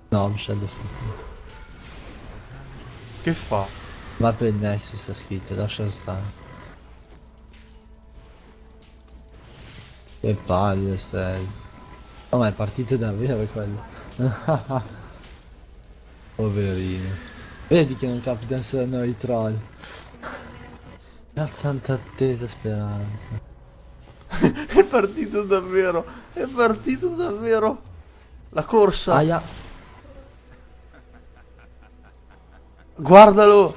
No, mi scendo subito. Che fa? Va per il Nexus sta scritto, lascialo stare. Che palle stress. Oh, ma è partito davvero quello. Poverino. Vedi che non capitano solo a noi troll. Ha tanta attesa speranza. È partito davvero. È partito davvero. La corsa. Aia. Guardalo.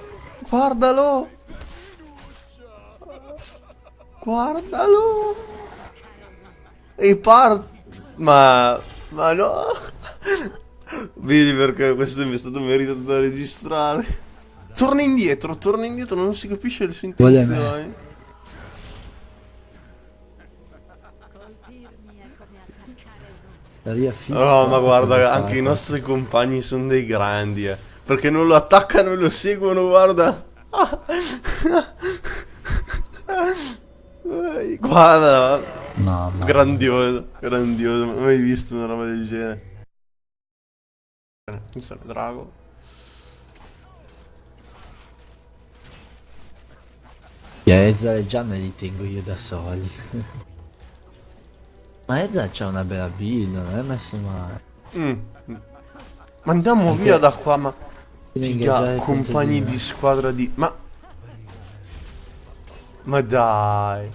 Guardalo. Guardalo. E part... Ma no. Vedi perché questo mi è stato meritato da registrare. Torna indietro, non si capisce le sue Vuole me. intenzioni. La ria Oh, fisica ma potrebbe guarda, anche i farlo. nostri compagni sono dei grandi, eh. Perché non lo attaccano e lo seguono, guarda. Guarda, Mamma mia. grandioso, grandioso, non ho mai visto una roba del genere. Questo è il drago. Ezra e Gianna li tengo io da soli. Ma Ezra c'ha una bella build, non è messo male. Mm. Ma andiamo via Anche da qua, ma... deve Figa, ingaggiare contro di compagni di me. squadra di... Ma dai.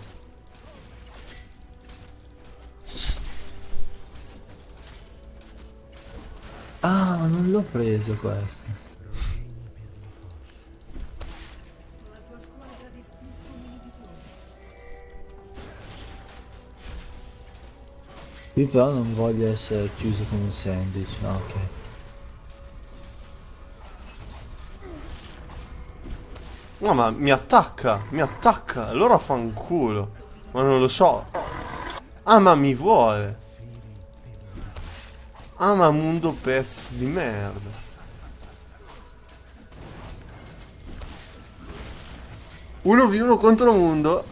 Ah, ma non l'ho preso questo. Qui però non voglio essere chiuso come un sandwich, no, ok. No, ma mi attacca, allora fanculo. Ma non lo so. Ah, ma mi vuole. Ah, ma mondo pezzo di merda. 1v1 contro mondo.